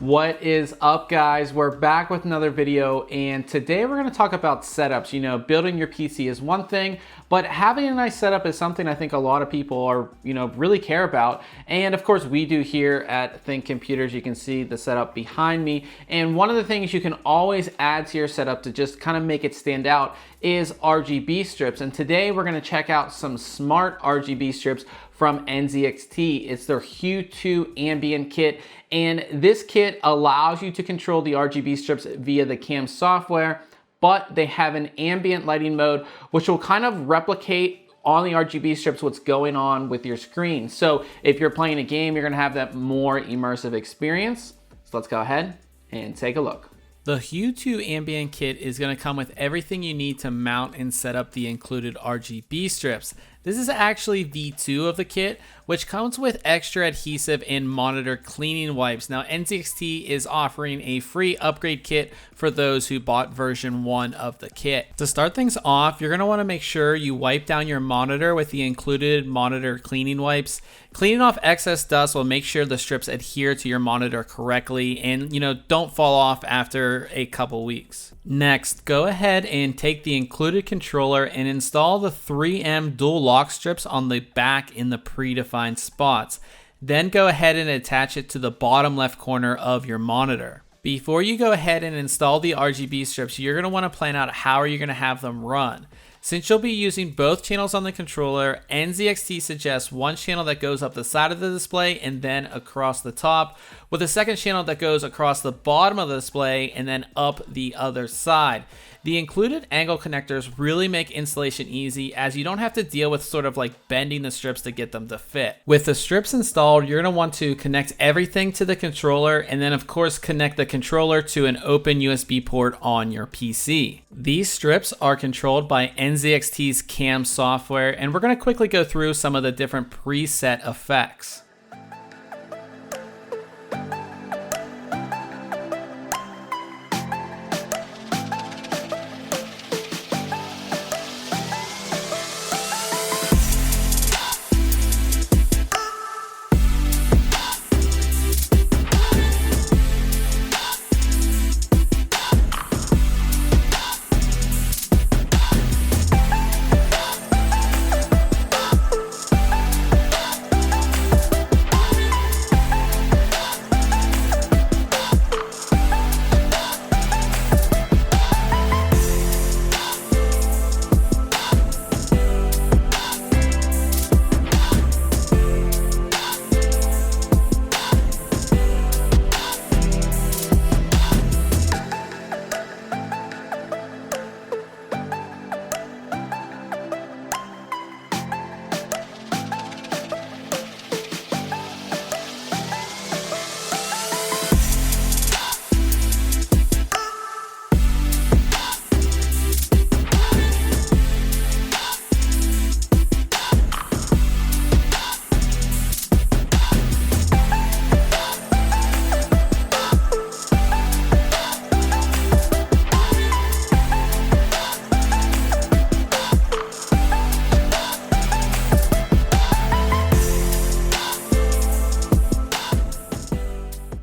What is up, guys? We're back with another video, and today we're going to talk about setups. You know, building your PC is one thing, but having a nice setup is something I think a lot of people are, really care about. And of course, we do here at ThinkComputers. You can see the setup behind me. And one of the things you can always add to your setup to just kind of make it stand out is RGB strips. And today we're going to check out some smart RGB strips from Nzxt. It's their Hue 2 Ambient Kit, and this kit allows you to control the RGB strips via the CAM software, but they have an ambient lighting mode which will kind of replicate on the RGB strips what's going on with your screen. So if you're playing a game, you're gonna have that more immersive experience. So let's go ahead and take a look. The Hue 2 Ambient Kit is going to come with everything you need to mount and set up the included RGB strips. This is actually V2 of the kit, which comes with extra adhesive and monitor cleaning wipes. Now, Nzxt is offering a free upgrade kit for those who bought version 1 of the kit. To start things off, you're going to want to make sure you wipe down your monitor with the included monitor cleaning wipes. Cleaning off excess dust will make sure the strips adhere to your monitor correctly and, don't fall off after a couple weeks. Next, go ahead and take the included controller and install the 3M dual lock strips on the back in the predefined spots. Then go ahead and attach it to the bottom left corner of your monitor. Before you go ahead and install the RGB strips, you're going to want to plan out how are you going to have them run. Since you'll be using both channels on the controller, Nzxt suggests one channel that goes up the side of the display and then across the top, with a second channel that goes across the bottom of the display and then up the other side. The included angle connectors really make installation easy, as you don't have to deal with sort of like bending the strips to get them to fit. With the strips installed, you're going to want to connect everything to the controller and then of course connect the controller to an open USB port on your PC. These strips are controlled by Nzxt's CAM software, and we're going to quickly go through some of the different preset effects.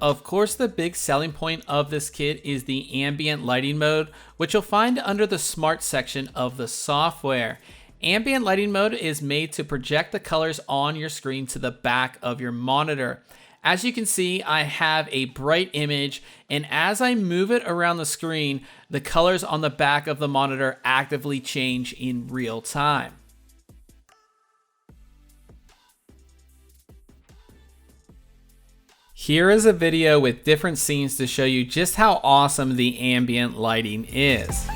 Of course, the big selling point of this kit is the ambient lighting mode, which you'll find under the smart section of the software. Ambient lighting mode is made to project the colors on your screen to the back of your monitor. As you can see, I have a bright image, and as I move it around the screen, the colors on the back of the monitor actively change in real time. Here is a video with different scenes to show you just how awesome the ambient lighting is.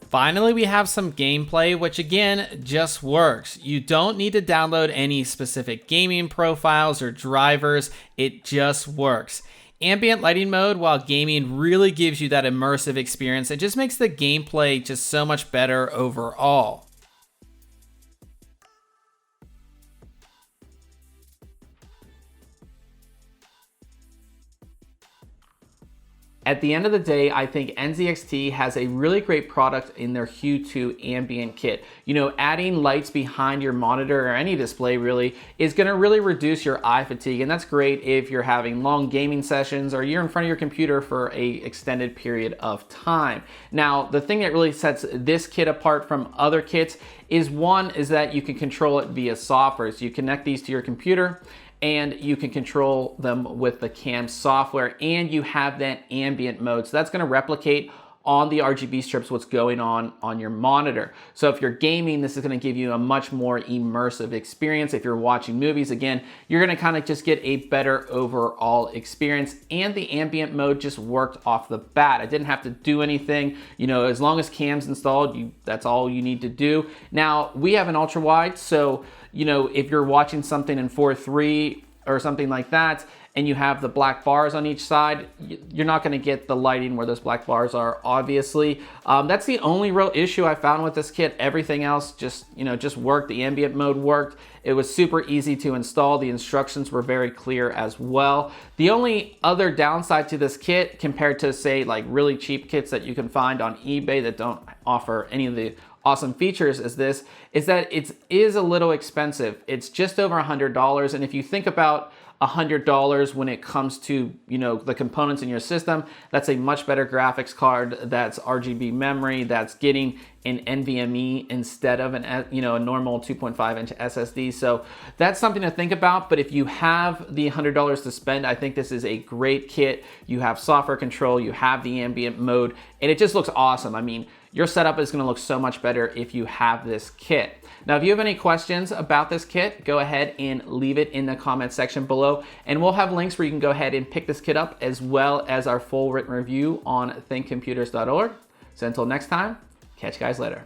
Finally, we have some gameplay, which again, just works. You don't need to download any specific gaming profiles or drivers, it just works. Ambient lighting mode while gaming really gives you that immersive experience. It just makes the gameplay just so much better overall. at the end of the day, I think NZXT has a really great product in their Hue 2 Ambient Kit. You know, adding lights behind your monitor or any display really is gonna really reduce your eye fatigue, and that's great if you're having long gaming sessions or you're in front of your computer for a extended period of time. Now, the thing that really sets this kit apart from other kits is that you can control it via software. So you connect these to your computer and you can control them with the CAM software, and you have that ambient mode. So that's gonna replicate on the RGB strips what's going on your monitor. So if you're gaming, this is gonna give you a much more immersive experience. If you're watching movies, again, you're gonna kind of just get a better overall experience, and the ambient mode just worked off the bat. I didn't have to do anything. You know, as long as CAM's installed, that's all you need to do. Now, we have an ultra wide, so you know, if you're watching something in 4:3 or something like that, and you have the black bars on each side, you're not gonna get the lighting where those black bars are, obviously. That's the only real issue I found with this kit. Everything else just worked. The ambient mode worked. It was super easy to install. The instructions were very clear as well. The only other downside to this kit compared to, say, like really cheap kits that you can find on eBay that don't offer any of the awesome features is that it is a little expensive. It's just over $100, and if you think about $100 when it comes to, you know, the components in your system, that's a much better graphics card, that's RGB memory, that's getting an NVMe instead of a normal 2.5-inch SSD. So that's something to think about. But if you have the $100 to spend, I think this is a great kit. You have software control, you have the ambient mode, and it just looks awesome. I mean, your setup is going to look so much better if you have this kit. Now, if you have any questions about this kit, go ahead and leave it in the comment section below, and we'll have links where you can go ahead and pick this kit up, as well as our full written review on ThinkComputers.org. So until next time, catch you guys later.